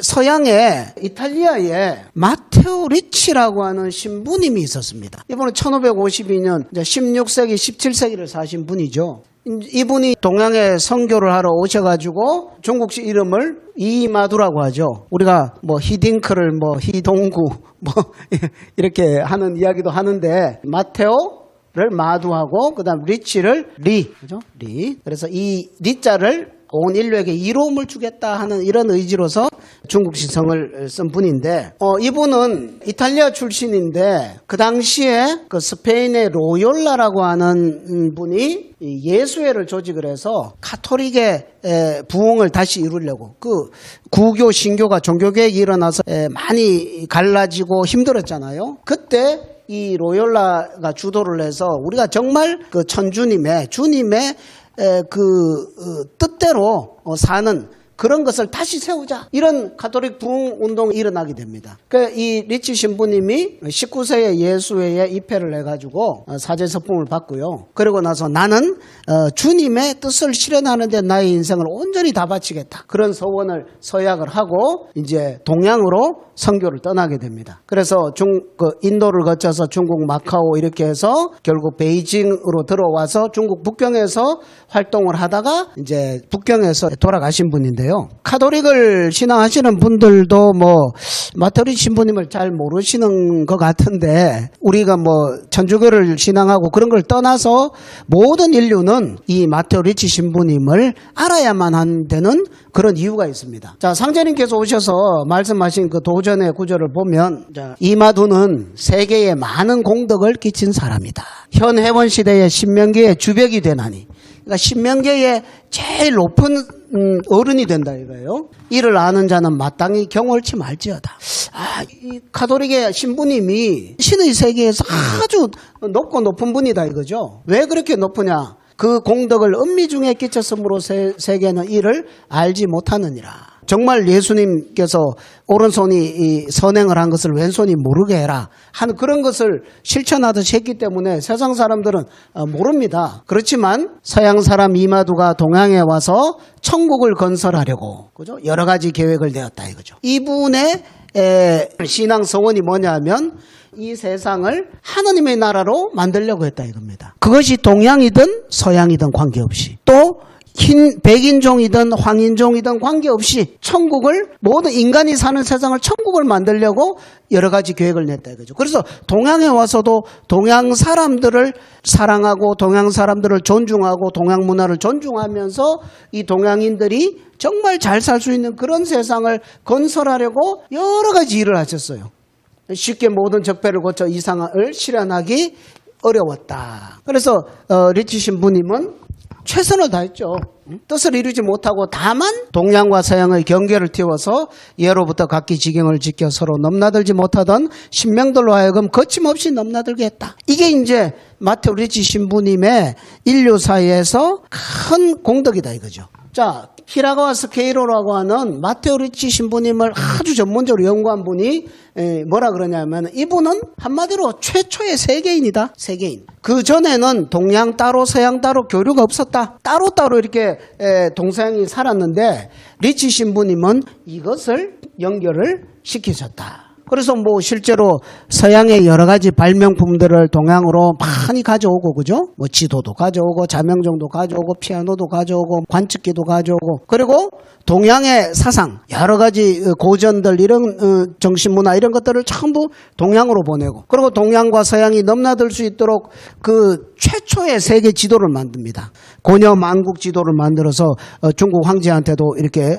서양의 이탈리아에 마테오 리치라고 하는 신부님이 있었습니다. 이분은 1552년 16세기, 17세기를 사신 분이죠. 이분이 동양에 선교를 하러 오셔가지고 중국식 이름을 이마두라고 하죠. 우리가 뭐 히딩크를 뭐 히동구 뭐 이렇게 하는 이야기도 하는데, 마테오를 마두하고 그다음 리치를 리, 그죠? 리. 그래서 이 리자를 온 인류에게 이로움을 주겠다 하는 이런 의지로서 중국식 성을 쓴 분인데, 이분은 이탈리아 출신인데 그 당시에 그 스페인의 로욜라라고 하는 분이 예수회를 조직을 해서 카톨릭의 부흥을 다시 이루려고, 그 구교 신교가 종교개혁이 일어나서 많이 갈라지고 힘들었잖아요. 그때 이 로욜라가 주도를 해서 우리가 정말 그 천주님의 주님의 뜻대로 사는 그런 것을 다시 세우자, 이런 가톨릭 부흥 운동이 일어나게 됩니다. 이 리치 신부님이 19세에 예수회에 입회를 해가지고 사제서품을 받고요. 그러고 나서 나는 주님의 뜻을 실현하는 데 나의 인생을 온전히 다 바치겠다, 그런 서원을 서약을 하고 이제 동양으로 선교를 떠나게 됩니다. 그래서 인도를 거쳐서 중국 마카오 이렇게 해서 결국 베이징으로 들어와서 중국 북경에서 활동을 하다가 이제 북경에서 돌아가신 분인데요. 카톨릭을 신앙하시는 분들도 뭐 마테오 신부님을 잘 모르시는 것 같은데, 우리가 뭐 천주교를 신앙하고 그런 걸 떠나서 모든 인류는 이 마테오 리치 신부님을 알아야만 되는 그런 이유가 있습니다. 자, 상제님께서 오셔서 말씀하신 그 도전의 구절을 보면, 이마두는 세계에 많은 공덕을 끼친 사람이다. 현 해원 시대의 신명기의 주벽이 되나니, 그러니까 신명계의 제일 높은 어른이 된다 이거예요. 이를 아는 자는 마땅히 경옳지 말지어다. 이 가톨릭의 신부님이 신의 세계에서 아주 높은 분이다 이거죠. 왜 그렇게 높으냐? 그 공덕을 은미중에 끼쳤으므로 세계는 이를 알지 못하느니라. 정말 예수님께서 오른손이 선행을 한 것을 왼손이 모르게 해라 하는 그런 것을 실천하듯이 했기 때문에 세상 사람들은 모릅니다. 그렇지만 서양 사람 이마두가 동양에 와서 천국을 건설하려고, 그죠? 여러 가지 계획을 내었다 이거죠. 이분의 신앙 서원이 뭐냐면 이 세상을 하느님의 나라로 만들려고 했다 이겁니다. 그것이 동양이든 서양이든 관계없이, 또 백인종이든 황인종이든 관계없이 천국을, 모든 인간이 사는 세상을 천국을 만들려고 여러 가지 계획을 냈다 이거죠. 그래서 동양에 와서도 동양 사람들을 사랑하고 동양 사람들을 존중하고 동양 문화를 존중하면서 이 동양인들이 정말 잘 살 수 있는 그런 세상을 건설하려고 여러 가지 일을 하셨어요. 쉽게 모든 적폐를 고쳐 이상을 실현하기 어려웠다. 그래서 리치 신부님은 최선을 다했죠. 뜻을 이루지 못하고 다만 동양과 서양의 경계를 띄워서 예로부터 각기 지경을 지켜 서로 넘나들지 못하던 신명들로 하여금 거침없이 넘나들게 했다. 이게 이제 마테오 리치 신부님의 인류사에서 큰 공덕이다 이거죠. 자, 히라가와 스케이로라고 하는 마테오 리치 신부님을 아주 전문적으로 연구한 분이 뭐라 그러냐면, 이분은 한마디로 최초의 세계인이다. 세계인. 그 전에는 동양 따로 서양 따로 교류가 없었다. 따로따로 이렇게 동서양이 살았는데 리치 신부님은 이것을 연결을 시키셨다. 그래서 뭐 실제로 서양의 여러 가지 발명품들을 동양으로 많이 가져오고, 그죠? 뭐 지도도 가져오고 자명종도 가져오고 피아노도 가져오고 관측기도 가져오고, 그리고 동양의 사상 여러 가지 고전들 이런 정신문화 이런 것들을 전부 동양으로 보내고, 그리고 동양과 서양이 넘나들 수 있도록 그 최초의 세계 지도를 만듭니다. 고려 만국 지도를 만들어서 중국 황제한테도 이렇게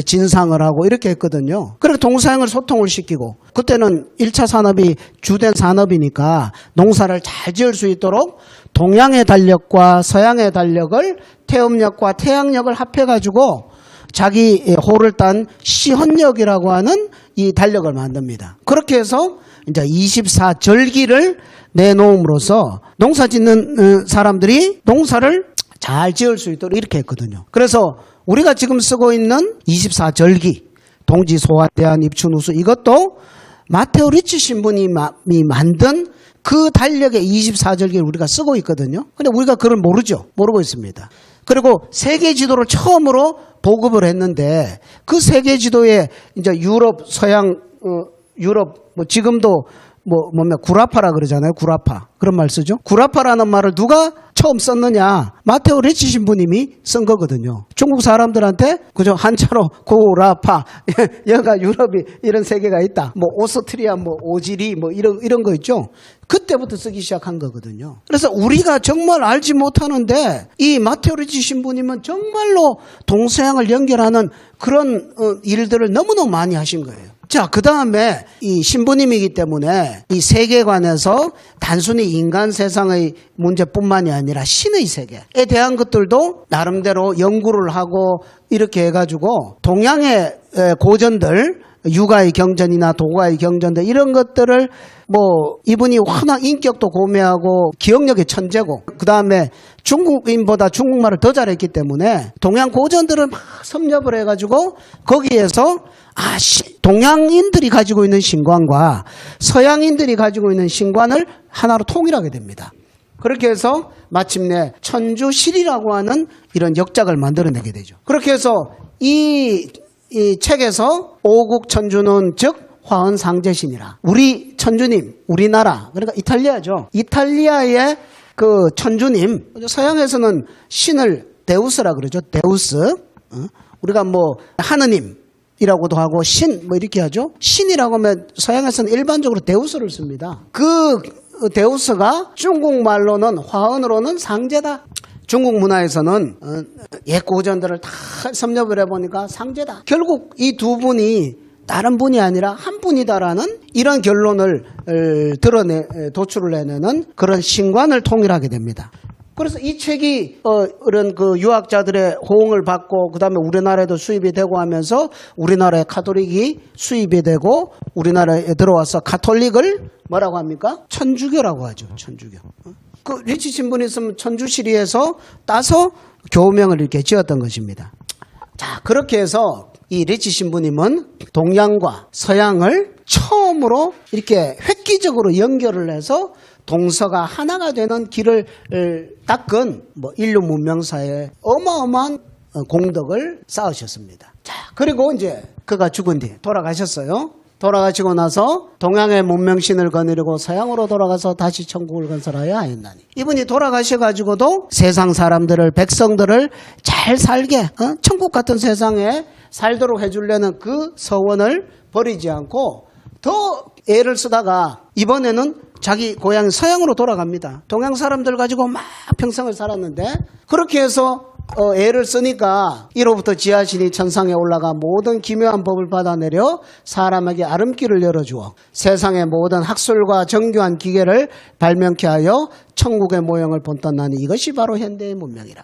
진상을 하고 이렇게 했거든요. 그리고 동서양을 소통을 시키고, 그때는 1차 산업이 주된 산업이니까 농사를 잘 지을 수 있도록 동양의 달력과 서양의 달력을, 태음력과 태양력을 합해가지고 자기 호를 딴 시헌력이라고 하는 이 달력을 만듭니다. 그렇게 해서 이제 24절기를 내놓음으로써 농사 짓는 사람들이 농사를 잘 지을 수 있도록 이렇게 했거든요. 그래서 우리가 지금 쓰고 있는 24절기, 동지, 소화, 대한, 입춘, 우수, 이것도 마테오 리치 신부님이 만든 그 달력의 24절기를 우리가 쓰고 있거든요. 근데 우리가 그걸 모르죠. 모르고 있습니다. 그리고 세계 지도를 처음으로 보급을 했는데 그 세계 지도에 이제 유럽, 서양, 유럽, 뭐 지금도 뭐면 구라파라 그러잖아요. 구라파. 그런 말 쓰죠. 구라파라는 말을 누가 처음 썼느냐? 마테오 레치 신부님이 쓴 거거든요. 중국 사람들한테 그저 한자로 구라파. 여가 유럽이 이런 세계가 있다. 뭐 오스트리아, 뭐 오지리, 뭐 이런 거 있죠. 그때부터 쓰기 시작한 거거든요. 그래서 우리가 정말 알지 못하는데 이 마테오 레치 신부님은 정말로 동서양을 연결하는 그런 일들을 너무너무 많이 하신 거예요. 자, 그 다음에 이 신부님이기 때문에 이 세계관에서 단순히 인간 세상의 문제뿐만이 아니라 신의 세계에 대한 것들도 나름대로 연구를 하고 이렇게 해가지고 동양의 고전들, 유가의 경전이나 도가의 경전들 이런 것들을 뭐 이분이 워낙 인격도 고매하고 기억력의 천재고 그 다음에 중국인보다 중국말을 더 잘했기 때문에 동양 고전들을 막 섭렵을 해가지고 거기에서 동양인들이 가지고 있는 신관과 서양인들이 가지고 있는 신관을 하나로 통일하게 됩니다. 그렇게 해서 마침내 천주실이라고 하는 이런 역작을 만들어내게 되죠. 그렇게 해서 이 책에서 오국 천주는 즉 화헌 상제신이라 우리 천주님, 우리나라 그러니까 이탈리아죠. 이탈리아의 그 천주님, 서양에서는 신을 데우스라 그러죠. 데우스. 우리가 뭐 하느님이라고도 하고 신 뭐 이렇게 하죠. 신이라고 하면 서양에서는 일반적으로 데우스를 씁니다. 그 데우스가 중국말로는 화헌으로는 상제다. 중국 문화에서는 옛 고전들을 다 섭렵을 해보니까 상제다. 결국 이 두 분이 다른 분이 아니라 한 분이다라는 이런 결론을 도출을 해내는 그런 신관을 통일하게 됩니다. 그래서 이 책이 이런 그 유학자들의 호응을 받고 그 다음에 우리나라에도 수입이 되고 하면서 우리나라에 카톨릭이 수입이 되고 우리나라에 들어와서 카톨릭을 뭐라고 합니까? 천주교라고 하죠. 천주교. 그 리치 신분이 있으면 천주시리에서 따서 교명을 이렇게 지었던 것입니다. 자, 그렇게 해서 이 리치 신부님은 동양과 서양을 처음으로 이렇게 획기적으로 연결을 해서 동서가 하나가 되는 길을 닦은 뭐 인류 문명사에 어마어마한 공덕을 쌓으셨습니다. 자, 그리고 이제 그가 죽은 뒤 돌아가셨어요. 돌아가시고 나서 동양의 문명신을 거느리고 서양으로 돌아가서 다시 천국을 건설하여 하였나니. 이분이 돌아가셔가지고도 세상 사람들을, 백성들을 잘 살게, 천국 같은 세상에 살도록 해주려는 그 서원을 버리지 않고 더 애를 쓰다가 이번에는 자기 고향 서양으로 돌아갑니다. 동양 사람들 가지고 막 평생을 살았는데 그렇게 해서 애를 쓰니까 이로부터 지하신이 천상에 올라가 모든 기묘한 법을 받아내려 사람에게 아름길을 열어주어 세상의 모든 학술과 정교한 기계를 발명케 하여 천국의 모형을 본떠나니 이것이 바로 현대의 문명이라.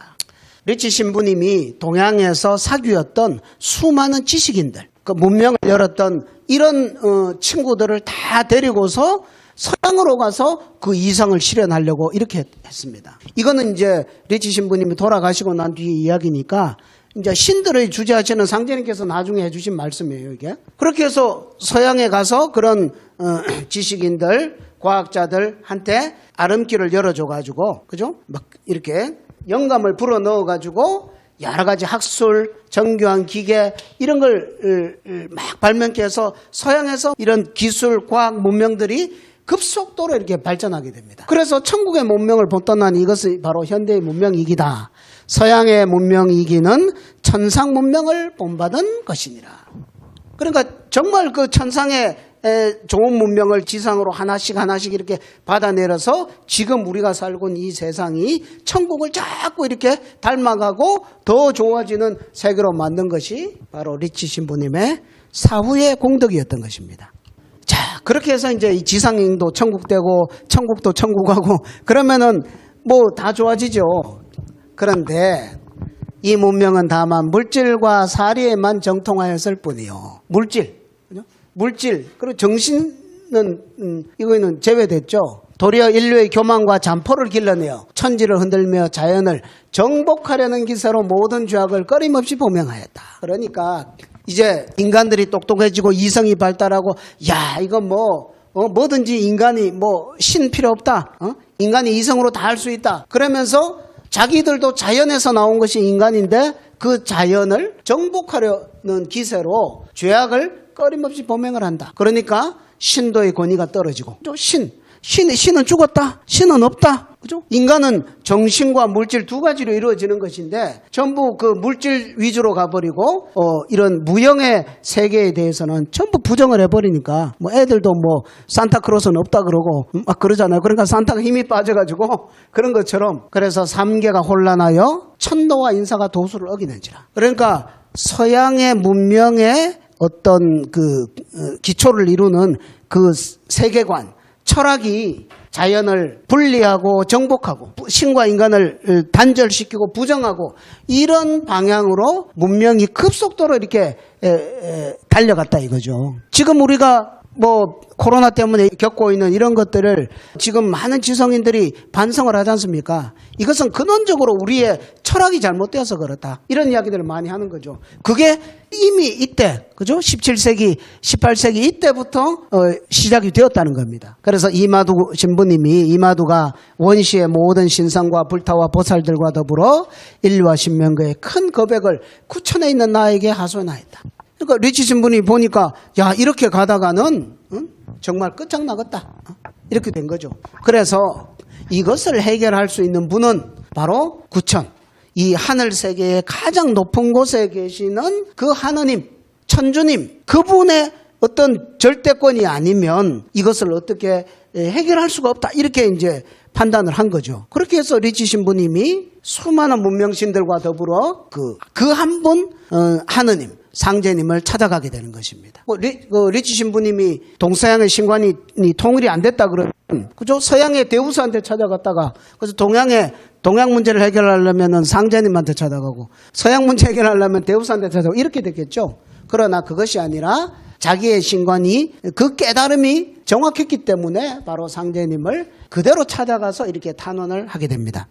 리치 신부님이 동양에서 사귀었던 수많은 지식인들, 그 문명을 열었던 이런 친구들을 다 데리고서 서양으로 가서 그 이상을 실현하려고 이렇게 했습니다. 이거는 이제 리치 신부님이 돌아가시고 난 뒤의 이야기니까 이제 신들의 주재하시는 상제님께서 나중에 해주신 말씀이에요, 이게. 그렇게 해서 서양에 가서 그런 지식인들, 과학자들한테 아름길을 열어줘가지고, 그죠? 막 이렇게 영감을 불어 넣어가지고 여러 가지 학술, 정교한 기계 이런 걸 막 발명케 해서 서양에서 이런 기술, 과학, 문명들이 급속도로 이렇게 발전하게 됩니다. 그래서 천국의 문명을 본떠나니 이것이 바로 현대의 문명이기다. 서양의 문명이기는 천상 문명을 본받은 것이니라. 그러니까 정말 그 천상의 좋은 문명을 지상으로 하나씩 이렇게 받아내려서 지금 우리가 살고 있는 이 세상이 천국을 자꾸 이렇게 닮아가고 더 좋아지는 세계로 만든 것이 바로 리치 신부님의 사후의 공덕이었던 것입니다. 자, 그렇게 해서 이제 이 지상행도 천국 되고 천국도 천국하고 그러면은 뭐 다 좋아지죠. 그런데 이 문명은 다만 물질과 사리에만 정통하였을 뿐이요. 물질 그리고 정신은 이거는 제외됐죠. 도리어 인류의 교만과 잔포를 길러내어 천지를 흔들며 자연을 정복하려는 기세로 모든 죄악을 끊임없이 범행하였다. 그러니까 이제 인간들이 똑똑해지고 이성이 발달하고 야 이거 뭐든지 인간이 신 필요 없다. 인간이 이성으로 다 할 수 있다. 그러면서 자기들도 자연에서 나온 것이 인간인데 그 자연을 정복하려는 기세로 죄악을 끊임없이 범행을 한다. 그러니까 신도의 권위가 떨어지고, 신은 죽었다. 신은 없다. 그죠? 인간은 정신과 물질 두 가지로 이루어지는 것인데 전부 그 물질 위주로 가버리고 이런 무형의 세계에 대해서는 전부 부정을 해버리니까 뭐 애들도 뭐 산타크로스는 없다 그러고 막 그러잖아요. 그러니까 산타가 힘이 빠져가지고 그런 것처럼 그래서 삼계가 혼란하여 천노와 인사가 도수를 어기는지라. 그러니까 서양의 문명의 어떤 그 기초를 이루는 그 세계관, 철학이 자연을 분리하고 정복하고 신과 인간을 단절시키고 부정하고 이런 방향으로 문명이 급속도로 이렇게 달려갔다 이거죠. 지금 우리가 뭐 코로나 때문에 겪고 있는 이런 것들을 지금 많은 지성인들이 반성을 하지 않습니까? 이것은 근원적으로 우리의 철학이 잘못되어서 그렇다. 이런 이야기들을 많이 하는 거죠. 그게 이미 이때, 그죠? 17세기, 18세기 이때부터 시작이 되었다는 겁니다. 그래서 이마두 신부님이 이마두가 원시의 모든 신상과 불타와 보살들과 더불어 인류와 신명계의 큰 거백을 구천에 있는 나에게 하소연하였다. 그러니까 리치 신부님이 보니까 야 이렇게 가다가는 정말 끝장나겠다. 이렇게 된 거죠. 그래서 이것을 해결할 수 있는 분은 바로 구천. 이 하늘 세계의 가장 높은 곳에 계시는 그 하느님, 천주님, 그분의 어떤 절대권이 아니면 이것을 어떻게 해결할 수가 없다. 이렇게 이제 판단을 한 거죠. 그렇게 해서 리치 신부님이 수많은 문명신들과 더불어 그 한 분 하느님, 상제님을 찾아가게 되는 것입니다. 리치 신부님이 동서양의 신관이 통일이 안 됐다 그러면, 그죠? 서양의 대우스한테 찾아갔다가, 그래서 동양 문제를 해결하려면 상제님한테 찾아가고, 서양 문제 해결하려면 대우스한테 찾아가고, 이렇게 됐겠죠? 그러나 그것이 아니라 자기의 신관이 그 깨달음이 정확했기 때문에 바로 상제님을 그대로 찾아가서 이렇게 탄원을 하게 됩니다.